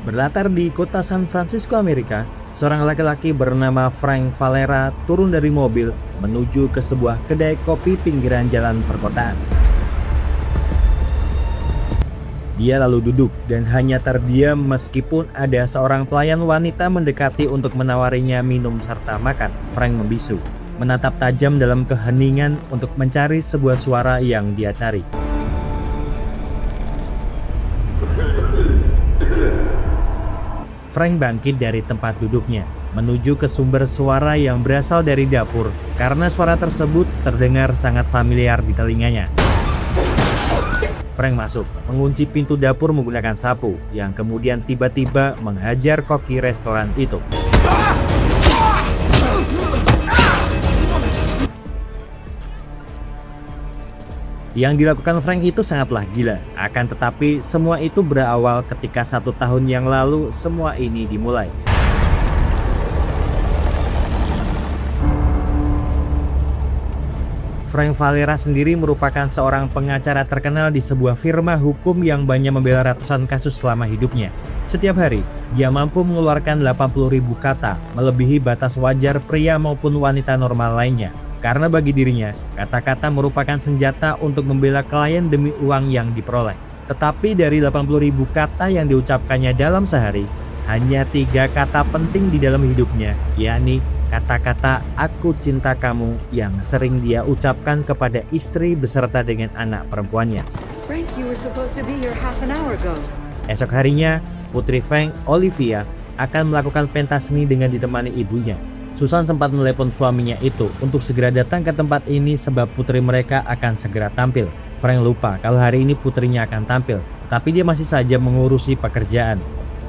Berlatar di kota San Francisco, Amerika, seorang laki-laki bernama Frank Valera turun dari mobil menuju ke sebuah kedai kopi pinggiran jalan perkotaan. Dia lalu duduk dan hanya terdiam meskipun ada seorang pelayan wanita mendekati untuk menawarinya minum serta makan. Frank membisu, menatap tajam dalam keheningan untuk mencari sebuah suara yang dia cari. Frank bangkit dari tempat duduknya, menuju ke sumber suara yang berasal dari dapur karena suara tersebut terdengar sangat familiar di telinganya. Frank masuk, mengunci pintu dapur menggunakan sapu, yang kemudian tiba-tiba menghajar koki restoran itu. Yang dilakukan Frank itu sangatlah gila, akan tetapi semua itu berawal ketika 1 tahun yang lalu semua ini dimulai. Frank Valera sendiri merupakan seorang pengacara terkenal di sebuah firma hukum yang banyak membela ratusan kasus selama hidupnya. Setiap hari, dia mampu mengeluarkan 80.000 kata, melebihi batas wajar pria maupun wanita normal lainnya. Karena bagi dirinya, kata-kata merupakan senjata untuk membela klien demi uang yang diperoleh. Tetapi dari 80.000 kata yang diucapkannya dalam sehari, hanya 3 kata penting di dalam hidupnya, yakni kata-kata "aku cinta kamu" yang sering dia ucapkan kepada istri beserta dengan anak perempuannya. Frank, you were supposed to be here half an hour ago. Esok harinya, putri Frank, Olivia, akan melakukan pentas seni dengan ditemani ibunya. Susan sempat menelepon suaminya itu untuk segera datang ke tempat ini sebab putri mereka akan segera tampil. Frank lupa kalau hari ini putrinya akan tampil, tapi dia masih saja mengurusi pekerjaan.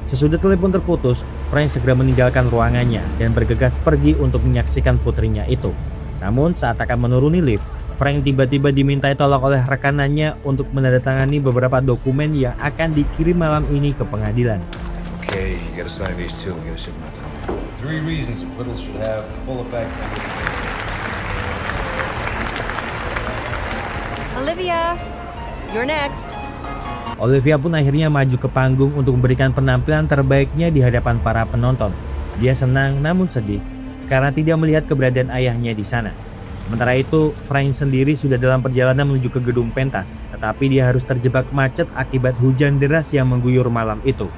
Sesudah telepon terputus, Frank segera meninggalkan ruangannya dan bergegas pergi untuk menyaksikan putrinya itu. Namun saat akan menuruni lift, Frank tiba-tiba dimintai tolong oleh rekanannya untuk menandatangani beberapa dokumen yang akan dikirim malam ini ke pengadilan. Okay, you gotta sign these two. We gotta ship them out to me. 3 reasons acquittal should have full effect. Olivia, you're next. Olivia pun akhirnya maju ke panggung untuk memberikan penampilan terbaiknya di hadapan para penonton. Dia senang namun sedih karena tidak melihat keberadaan ayahnya di sana. Sementara itu, Frank sendiri sudah dalam perjalanan menuju ke gedung pentas, tetapi dia harus terjebak macet akibat hujan deras yang mengguyur malam itu.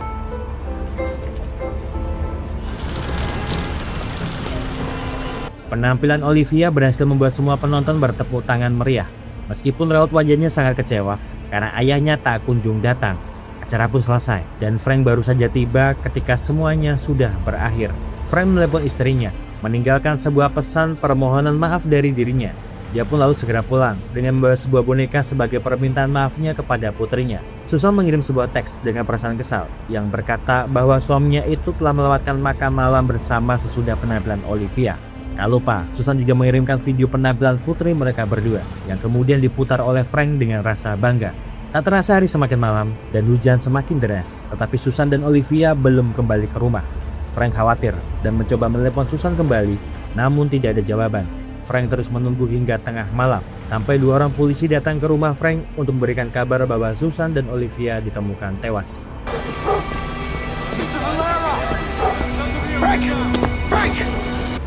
Penampilan Olivia berhasil membuat semua penonton bertepuk tangan meriah. Meskipun raut wajahnya sangat kecewa karena ayahnya tak kunjung datang. Acara pun selesai dan Frank baru saja tiba ketika semuanya sudah berakhir. Frank menelepon istrinya, meninggalkan sebuah pesan permohonan maaf dari dirinya. Dia pun lalu segera pulang dengan membawa sebuah boneka sebagai permintaan maafnya kepada putrinya. Susan mengirim sebuah teks dengan perasaan kesal yang berkata bahwa suaminya itu telah melewatkan makan malam bersama sesudah penampilan Olivia. Tak lupa, Susan juga mengirimkan video penampilan putri mereka berdua yang kemudian diputar oleh Frank dengan rasa bangga. Tak terasa hari semakin malam dan hujan semakin deras, tetapi Susan dan Olivia belum kembali ke rumah. Frank khawatir dan mencoba menelepon Susan kembali, namun tidak ada jawaban. Frank terus menunggu hingga tengah malam, sampai 2 orang polisi datang ke rumah Frank untuk memberikan kabar bahwa Susan dan Olivia ditemukan tewas.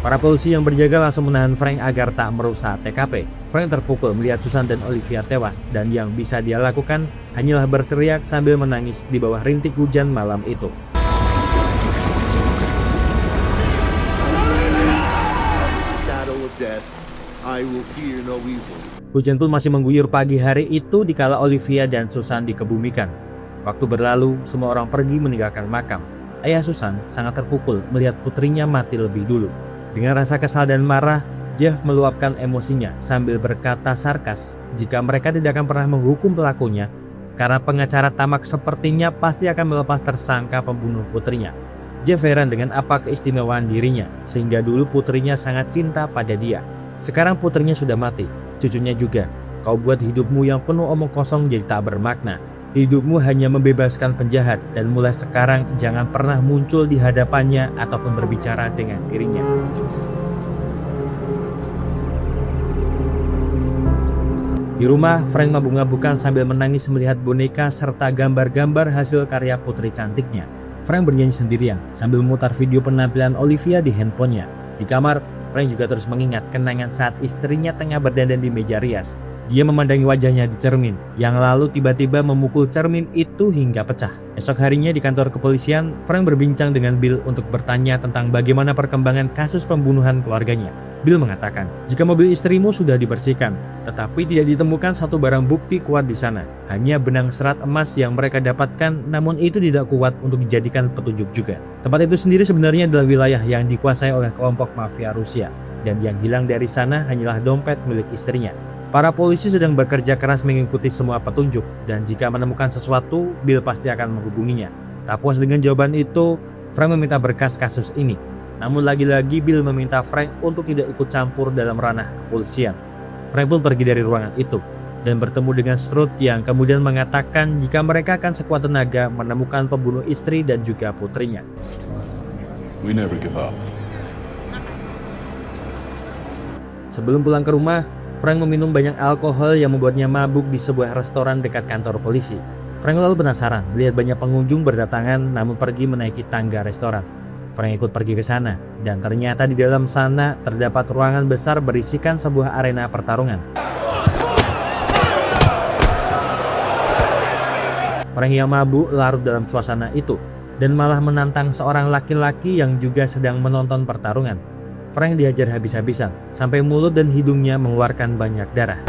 Para polisi yang berjaga langsung menahan Frank agar tak merusak TKP. Frank terpukul melihat Susan dan Olivia tewas dan yang bisa dia lakukan hanyalah berteriak sambil menangis di bawah rintik hujan malam itu. Hujan pun masih mengguyur pagi hari itu dikala Olivia dan Susan dikebumikan. Waktu berlalu, semua orang pergi meninggalkan makam. Ayah Susan sangat terpukul melihat putrinya mati lebih dulu. Dengan rasa kesal dan marah, Jeff meluapkan emosinya sambil berkata sarkas jika mereka tidak akan pernah menghukum pelakunya karena pengacara tamak sepertinya pasti akan melepas tersangka pembunuh putrinya. Jeff heran dengan apa keistimewaan dirinya sehingga dulu putrinya sangat cinta pada dia. Sekarang putrinya sudah mati, cucunya juga. Kau buat hidupmu yang penuh omong kosong jadi tak bermakna. Hidupmu hanya membebaskan penjahat dan mulai sekarang jangan pernah muncul di hadapannya ataupun berbicara dengan dirinya. Di rumah, Frank mabuk-mabukan sambil menangis melihat boneka serta gambar-gambar hasil karya putri cantiknya. Frank bernyanyi sendirian sambil memutar video penampilan Olivia di handphonenya. Di kamar, Frank juga terus mengingat kenangan saat istrinya tengah berdandan di meja rias. Dia memandangi wajahnya di cermin, yang lalu tiba-tiba memukul cermin itu hingga pecah. Esok harinya di kantor kepolisian, Frank berbincang dengan Bill untuk bertanya tentang bagaimana perkembangan kasus pembunuhan keluarganya. Bill mengatakan, jika mobil istrimu sudah dibersihkan, tetapi tidak ditemukan satu barang bukti kuat di sana. Hanya benang serat emas yang mereka dapatkan, namun itu tidak kuat untuk dijadikan petunjuk juga. Tempat itu sendiri sebenarnya adalah wilayah yang dikuasai oleh kelompok mafia Rusia, dan yang hilang dari sana hanyalah dompet milik istrinya. Para polisi sedang bekerja keras mengikuti semua petunjuk, dan jika menemukan sesuatu, Bill pasti akan menghubunginya. Tak puas dengan jawaban itu, Frank meminta berkas kasus ini. Namun lagi-lagi Bill meminta Frank untuk tidak ikut campur dalam ranah kepolisian. Frank pun pergi dari ruangan itu dan bertemu dengan Strode yang kemudian mengatakan jika mereka akan sekuat tenaga menemukan pembunuh istri dan juga putrinya. We never give up. Sebelum pulang ke rumah, Frank meminum banyak alkohol yang membuatnya mabuk di sebuah restoran dekat kantor polisi. Frank lalu penasaran melihat banyak pengunjung berdatangan namun pergi menaiki tangga restoran. Frank ikut pergi ke sana, dan ternyata di dalam sana terdapat ruangan besar berisikan sebuah arena pertarungan. Frank yang mabuk larut dalam suasana itu, dan malah menantang seorang laki-laki yang juga sedang menonton pertarungan. Frank dihajar habis-habisan, sampai mulut dan hidungnya mengeluarkan banyak darah.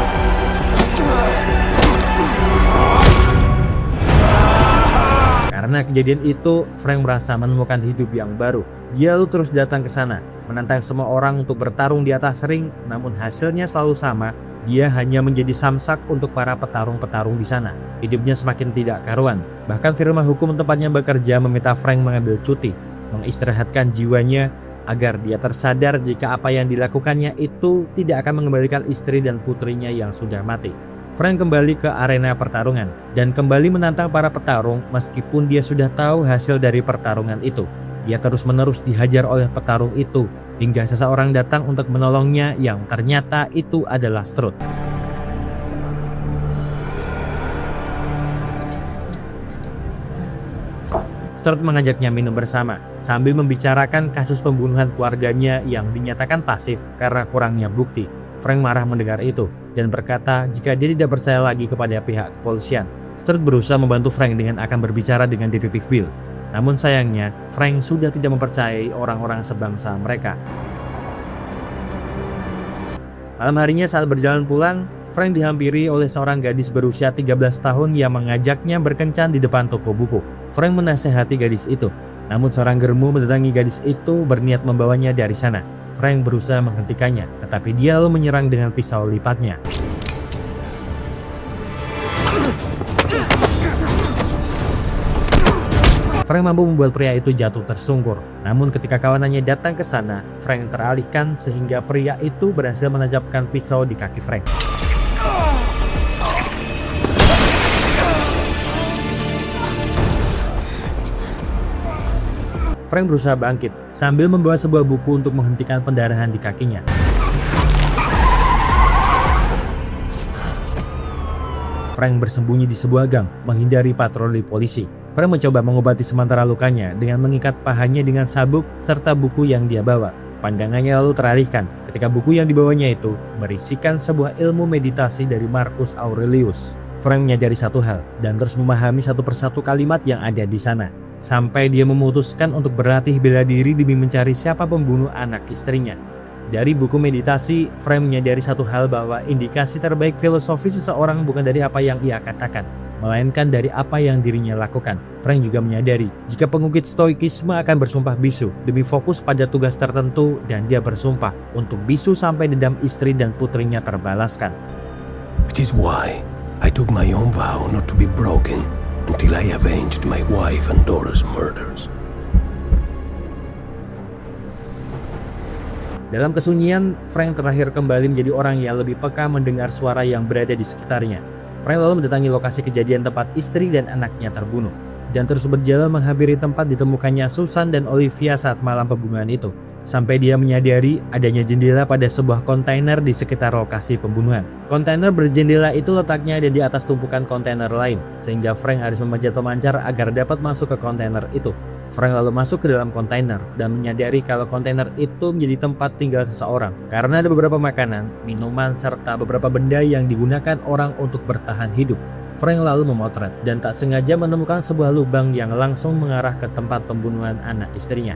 Karena kejadian itu, Frank merasa menemukan hidup yang baru. Dia lalu terus datang ke sana, menantang semua orang untuk bertarung di atas ring, namun hasilnya selalu sama. Dia hanya menjadi samsak untuk para petarung-petarung di sana. Hidupnya semakin tidak karuan. Bahkan firma hukum tempatnya bekerja meminta Frank mengambil cuti, mengistirahatkan jiwanya agar dia tersadar jika apa yang dilakukannya itu tidak akan mengembalikan istri dan putrinya yang sudah mati. Frank kembali ke arena pertarungan dan kembali menantang para petarung meskipun dia sudah tahu hasil dari pertarungan itu. Dia terus-menerus dihajar oleh petarung itu hingga seseorang datang untuk menolongnya yang ternyata itu adalah Strode. Strode mengajaknya minum bersama sambil membicarakan kasus pembunuhan keluarganya yang dinyatakan pasif karena kurangnya bukti. Frank marah mendengar itu dan berkata jika dia tidak percaya lagi kepada pihak kepolisian. Strode berusaha membantu Frank dengan akan berbicara dengan detektif Bill. Namun sayangnya, Frank sudah tidak mempercayai orang-orang sebangsa mereka. Malam harinya saat berjalan pulang, Frank dihampiri oleh seorang gadis berusia 13 tahun yang mengajaknya berkencan di depan toko buku. Frank menasehati gadis itu, namun seorang germu mendatangi gadis itu berniat membawanya dari sana. Frank berusaha menghentikannya, tetapi dia lalu menyerang dengan pisau lipatnya. Frank mampu membuat pria itu jatuh tersungkur. Namun ketika kawanannya datang ke sana, Frank teralihkan sehingga pria itu berhasil menancapkan pisau di kaki Frank. Frank berusaha bangkit sambil membawa sebuah buku untuk menghentikan pendarahan di kakinya. Frank bersembunyi di sebuah gang menghindari patroli polisi. Frank mencoba mengobati sementara lukanya dengan mengikat pahanya dengan sabuk serta buku yang dia bawa. Pandangannya lalu teralihkan ketika buku yang dibawanya itu berisikan sebuah ilmu meditasi dari Marcus Aurelius. Frank menyadari satu hal dan terus memahami satu persatu kalimat yang ada di sana. Sampai dia memutuskan untuk berlatih bela diri demi mencari siapa pembunuh anak istrinya. Dari buku meditasi, Frank menyadari satu hal bahwa indikasi terbaik filosofi seseorang bukan dari apa yang ia katakan, melainkan dari apa yang dirinya lakukan. Frank juga menyadari jika pengukit stoikisme akan bersumpah bisu demi fokus pada tugas tertentu dan dia bersumpah untuk bisu sampai dendam istri dan putrinya terbalaskan. It is why I took my own vow not to be broken until I avenged my wife and daughter's murders. Dalam kesunyian, Frank terakhir kembali menjadi orang yang lebih peka mendengar suara yang berada di sekitarnya. Frank lalu mendatangi lokasi kejadian tempat istri dan anaknya terbunuh, dan terus berjalan menghampiri tempat ditemukannya Susan dan Olivia saat malam pembunuhan itu. Sampai dia menyadari adanya jendela pada sebuah kontainer di sekitar lokasi pembunuhan. Kontainer berjendela itu letaknya ada di atas tumpukan kontainer lain, sehingga Frank harus memanjat pemancar agar dapat masuk ke kontainer itu. Frank lalu masuk ke dalam kontainer dan menyadari kalau kontainer itu menjadi tempat tinggal seseorang karena ada beberapa makanan, minuman, serta beberapa benda yang digunakan orang untuk bertahan hidup. Frank lalu memotret dan tak sengaja menemukan sebuah lubang yang langsung mengarah ke tempat pembunuhan anak istrinya.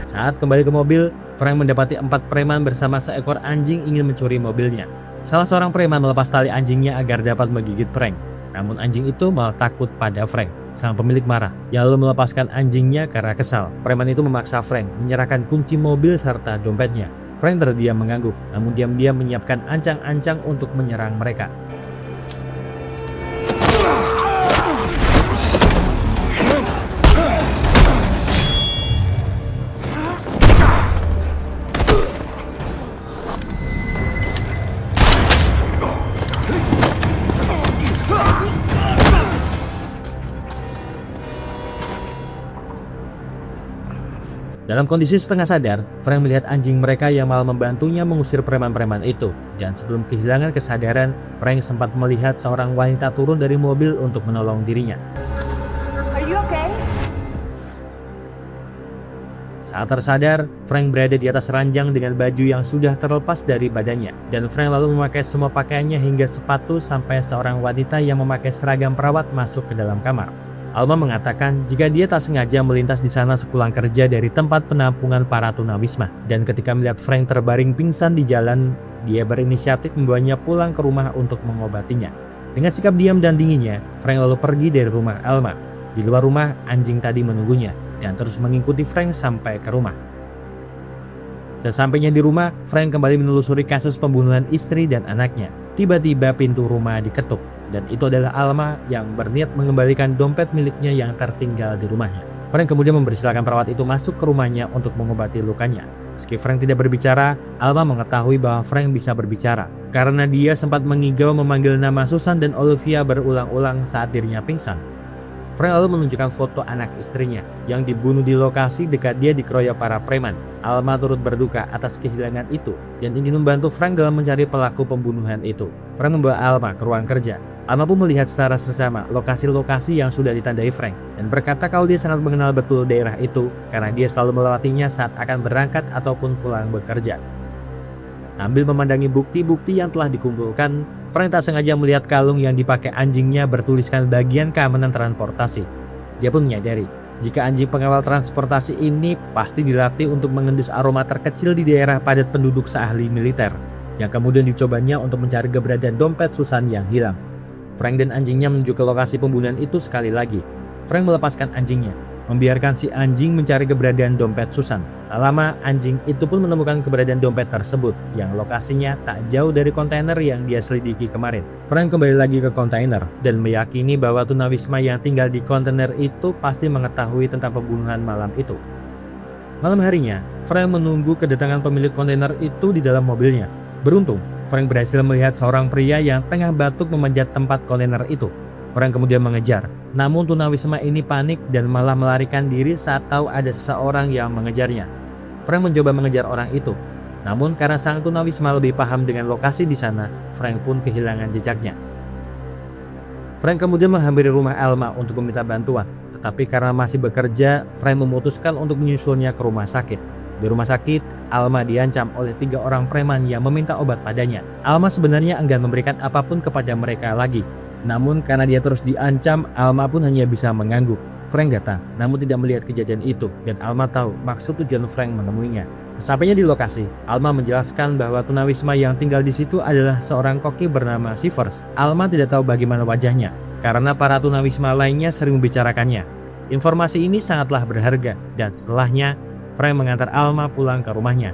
Saat kembali ke mobil, Frank mendapati 4 preman bersama seekor anjing ingin mencuri mobilnya. Salah seorang preman melepas tali anjingnya agar dapat menggigit Frank. Namun anjing itu malah takut pada Frank. Sang pemilik marah, yang lalu melepaskan anjingnya karena kesal. Preman itu memaksa Frank menyerahkan kunci mobil serta dompetnya. Frank terdiam mengangguk, namun diam-diam menyiapkan ancang-ancang untuk menyerang mereka. Dalam kondisi setengah sadar, Frank melihat anjing mereka yang malah membantunya mengusir preman-preman itu. Dan sebelum kehilangan kesadaran, Frank sempat melihat seorang wanita turun dari mobil untuk menolong dirinya. Are you okay? Saat tersadar, Frank berada di atas ranjang dengan baju yang sudah terlepas dari badannya. Dan Frank lalu memakai semua pakaiannya hingga sepatu sampai seorang wanita yang memakai seragam perawat masuk ke dalam kamar. Alma mengatakan jika dia tak sengaja melintas di sana sepulang kerja dari tempat penampungan para tunawisma, dan ketika melihat Frank terbaring pingsan di jalan, dia berinisiatif membawanya pulang ke rumah untuk mengobatinya. Dengan sikap diam dan dinginnya, Frank lalu pergi dari rumah Alma. Di luar rumah, anjing tadi menunggunya dan terus mengikuti Frank sampai ke rumah. Sesampainya di rumah, Frank kembali menelusuri kasus pembunuhan istri dan anaknya. Tiba-tiba pintu rumah diketuk. Dan itu adalah Alma yang berniat mengembalikan dompet miliknya yang tertinggal di rumahnya. Frank kemudian mempersilahkan perawat itu masuk ke rumahnya untuk mengobati lukanya. Meski Frank tidak berbicara, Alma mengetahui bahwa Frank bisa berbicara karena dia sempat mengigau memanggil nama Susan dan Olivia berulang-ulang saat dirinya pingsan. Frank lalu menunjukkan foto anak istrinya yang dibunuh di lokasi dekat dia dikeroyok para preman. Alma turut berduka atas kehilangan itu dan ingin membantu Frank dalam mencari pelaku pembunuhan itu. Frank membawa Alma ke ruang kerja. Alma pun melihat secara seksama lokasi-lokasi yang sudah ditandai Frank dan berkata kalau dia sangat mengenal betul daerah itu karena dia selalu melewatinya saat akan berangkat ataupun pulang bekerja. Sambil memandangi bukti-bukti yang telah dikumpulkan, Frank tak sengaja melihat kalung yang dipakai anjingnya bertuliskan bagian keamanan transportasi. Dia pun menyadari jika anjing pengawal transportasi ini pasti dilatih untuk mengendus aroma terkecil di daerah padat penduduk seahli militer, yang kemudian dicobanya untuk mencari keberadaan dompet Susan yang hilang. Frank dan anjingnya menuju ke lokasi pembunuhan itu sekali lagi. Frank melepaskan anjingnya, membiarkan si anjing mencari keberadaan dompet Susan. Tak lama, anjing itu pun menemukan keberadaan dompet tersebut, yang lokasinya tak jauh dari kontainer yang dia selidiki kemarin. Frank kembali lagi ke kontainer dan meyakini bahwa tunawisma yang tinggal di kontainer itu pasti mengetahui tentang pembunuhan malam itu. Malam harinya, Frank menunggu kedatangan pemilik kontainer itu di dalam mobilnya. Beruntung, Frank berhasil melihat seorang pria yang tengah batuk memanjat tempat kontainer itu. Frank kemudian mengejar, namun tunawisma ini panik dan malah melarikan diri saat tahu ada seseorang yang mengejarnya. Frank mencoba mengejar orang itu, namun karena sang tunawisma lebih paham dengan lokasi di sana, Frank pun kehilangan jejaknya. Frank kemudian menghampiri rumah Alma untuk meminta bantuan, tetapi karena masih bekerja, Frank memutuskan untuk menyusulnya ke rumah sakit. Di rumah sakit, Alma diancam oleh 3 orang preman yang meminta obat padanya. Alma sebenarnya enggan memberikan apapun kepada mereka lagi. Namun karena dia terus diancam, Alma pun hanya bisa mengangguk. Frank datang, namun tidak melihat kejadian itu, dan Alma tahu maksud tujuan Frank menemuinya. Sampainya di lokasi, Alma menjelaskan bahwa tunawisma yang tinggal di situ adalah seorang koki bernama Shivers. Alma tidak tahu bagaimana wajahnya, karena para tunawisma lainnya sering membicarakannya. Informasi ini sangatlah berharga, dan setelahnya, Frank mengantar Alma pulang ke rumahnya.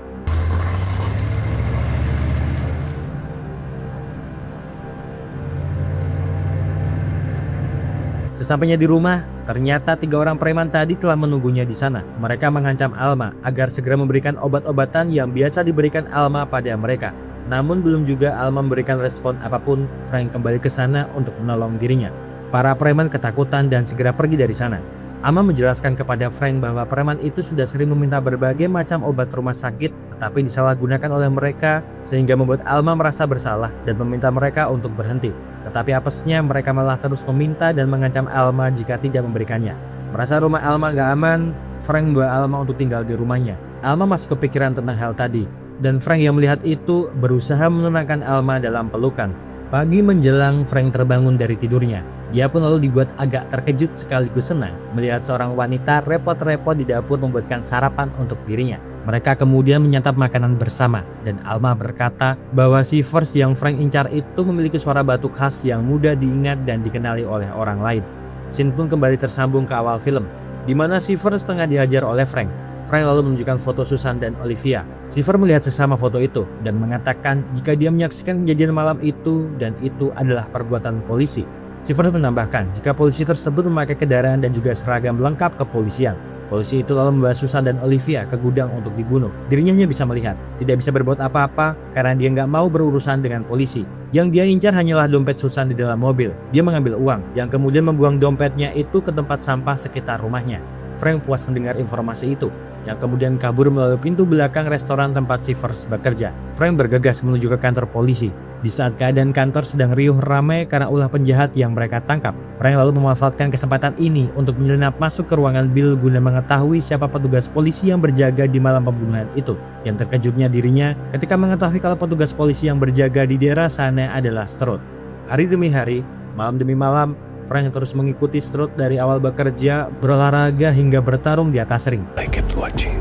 Sesampainya di rumah, ternyata 3 orang preman tadi telah menunggunya di sana. Mereka mengancam Alma agar segera memberikan obat-obatan yang biasa diberikan Alma pada mereka. Namun belum juga Alma memberikan respon apapun, Frank kembali ke sana untuk menolong dirinya. Para preman ketakutan dan segera pergi dari sana. Alma menjelaskan kepada Frank bahwa preman itu sudah sering meminta berbagai macam obat rumah sakit, tetapi disalahgunakan oleh mereka sehingga membuat Alma merasa bersalah dan meminta mereka untuk berhenti. Tetapi apesnya mereka malah terus meminta dan mengancam Alma jika tidak memberikannya. Merasa rumah Alma gak aman, Frank membawa Alma untuk tinggal di rumahnya. Alma masih kepikiran tentang hal tadi, dan Frank yang melihat itu berusaha menenangkan Alma dalam pelukan. Pagi menjelang Frank terbangun dari tidurnya. Dia pun lalu dibuat agak terkejut sekaligus senang melihat seorang wanita repot-repot di dapur membuatkan sarapan untuk dirinya. Mereka kemudian menyantap makanan bersama dan Alma berkata bahwa Shivers yang Frank incar itu memiliki suara batuk khas yang mudah diingat dan dikenali oleh orang lain. Scene pun kembali tersambung ke awal film, di mana Shivers tengah dihajar oleh Frank. Frank lalu menunjukkan foto Susan dan Olivia. Shivers melihat sesama foto itu dan mengatakan jika dia menyaksikan kejadian malam itu dan itu adalah perbuatan polisi. Shivers menambahkan jika polisi tersebut memakai kendaraan dan juga seragam lengkap kepolisian. Polisi itu lalu membawa Susan dan Olivia ke gudang untuk dibunuh. Dirinya hanya bisa melihat, tidak bisa berbuat apa-apa karena dia nggak mau berurusan dengan polisi. Yang dia incar hanyalah dompet Susan di dalam mobil. Dia mengambil uang, yang kemudian membuang dompetnya itu ke tempat sampah sekitar rumahnya. Frank puas mendengar informasi itu, yang kemudian kabur melalui pintu belakang restoran tempat Shivers bekerja. Frank bergegas menuju ke kantor polisi. Di saat keadaan kantor sedang riuh ramai karena ulah penjahat yang mereka tangkap, Frank lalu memanfaatkan kesempatan ini untuk menyelinap masuk ke ruangan Bill guna mengetahui siapa petugas polisi yang berjaga di malam pembunuhan itu. Yang terkejutnya dirinya ketika mengetahui kalau petugas polisi yang berjaga di daerah sana adalah Strode. Hari demi hari, malam demi malam, Frank terus mengikuti Strode dari awal bekerja, berolahraga hingga bertarung di atas ring. I kept watching,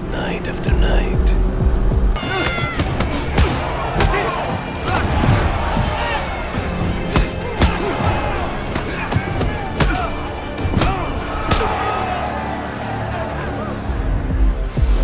night after night.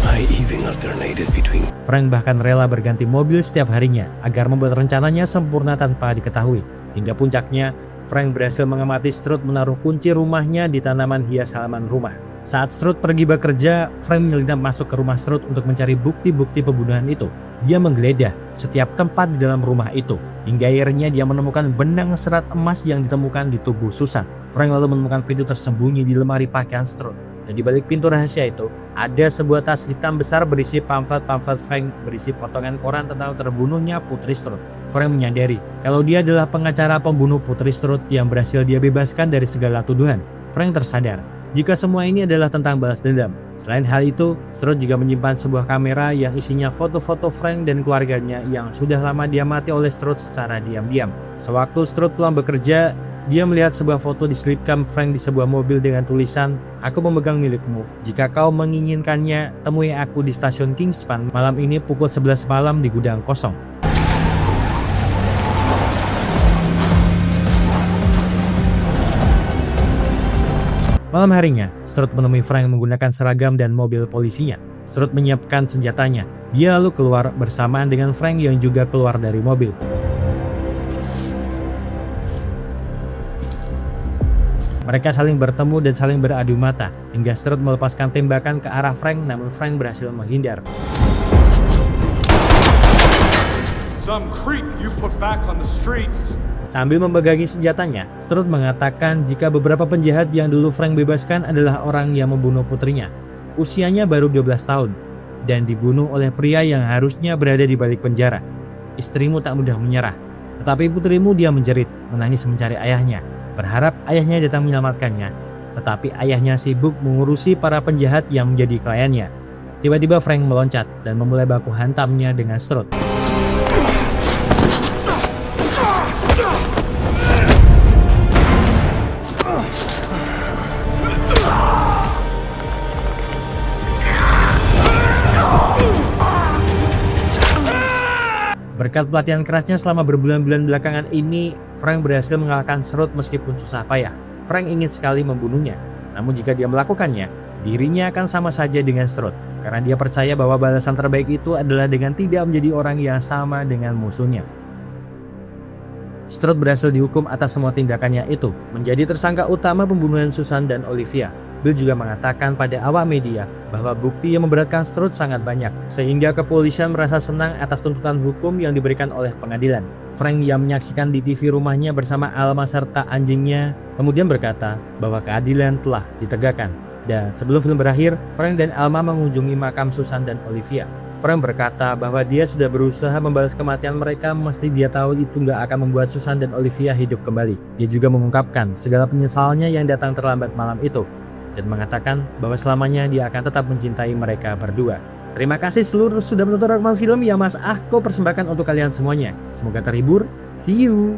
I even alternated between. Frank bahkan rela berganti mobil setiap harinya agar membuat rencananya sempurna tanpa diketahui. Hingga puncaknya, Frank berhasil mengamati Strode menaruh kunci rumahnya di tanaman hias halaman rumah. Saat Strode pergi bekerja, Frank menyelinap masuk ke rumah Strode untuk mencari bukti-bukti pembunuhan itu. Dia menggeledah setiap tempat di dalam rumah itu, hingga akhirnya dia menemukan benang serat emas yang ditemukan di tubuh Susan. Frank lalu menemukan pintu tersembunyi di lemari pakaian Strode. Dan di balik pintu rahasia itu, ada sebuah tas hitam besar berisi pamflet-pamflet Frank berisi potongan koran tentang terbunuhnya Putri Strode. Frank menyadari kalau dia adalah pengacara pembunuh Putri Strode yang berhasil dia bebaskan dari segala tuduhan. Frank tersadar jika semua ini adalah tentang balas dendam. Selain hal itu, Strode juga menyimpan sebuah kamera yang isinya foto-foto Frank dan keluarganya yang sudah lama diamati oleh Strode secara diam-diam. Sewaktu Strode pulang bekerja, dia melihat sebuah foto diselipkan Frank di sebuah mobil dengan tulisan, "Aku memegang milikmu. Jika kau menginginkannya, temui aku di stasiun Kingspan malam ini pukul 11 malam di gudang kosong." Malam harinya, Strode menemui Frank menggunakan seragam dan mobil polisinya. Strode menyiapkan senjatanya. Dia lalu keluar bersamaan dengan Frank yang juga keluar dari mobil. Mereka saling bertemu dan saling beradu mata, hingga Strode melepaskan tembakan ke arah Frank, namun Frank berhasil menghindar. Some creep you put back on the streets. Sambil memegangi senjatanya, Strode mengatakan jika beberapa penjahat yang dulu Frank bebaskan adalah orang yang membunuh putrinya. Usianya baru 12 tahun, dan dibunuh oleh pria yang harusnya berada di balik penjara. Istrimu tak mudah menyerah, tetapi putrimu dia menjerit, menangis mencari ayahnya. Berharap ayahnya datang menyelamatkannya, tetapi ayahnya sibuk mengurusi para penjahat yang menjadi kliennya. Tiba-tiba Frank meloncat dan memulai baku hantamnya dengan Strode. Berkat pelatihan kerasnya selama berbulan-bulan belakangan ini, Frank berhasil mengalahkan Strode meskipun susah payah. Frank ingin sekali membunuhnya, namun jika dia melakukannya, dirinya akan sama saja dengan Strode, karena dia percaya bahwa balasan terbaik itu adalah dengan tidak menjadi orang yang sama dengan musuhnya. Strode berhasil dihukum atas semua tindakannya itu, menjadi tersangka utama pembunuhan Susan dan Olivia. Bill juga mengatakan pada awak media bahwa bukti yang memberatkan Strode sangat banyak, sehingga kepolisian merasa senang atas tuntutan hukum yang diberikan oleh pengadilan. Frank yang menyaksikan di TV rumahnya bersama Alma serta anjingnya, kemudian berkata bahwa keadilan telah ditegakkan. Dan sebelum film berakhir, Frank dan Alma mengunjungi makam Susan dan Olivia. Frank berkata bahwa dia sudah berusaha membalas kematian mereka, meski dia tahu itu nggak akan membuat Susan dan Olivia hidup kembali. Dia juga mengungkapkan segala penyesalannya yang datang terlambat malam itu, dan mengatakan bahwa selamanya dia akan tetap mencintai mereka berdua. Terima kasih seluruh sudah menonton rekaman film yang Mas Ahko persembahkan untuk kalian semuanya. Semoga terhibur. See you!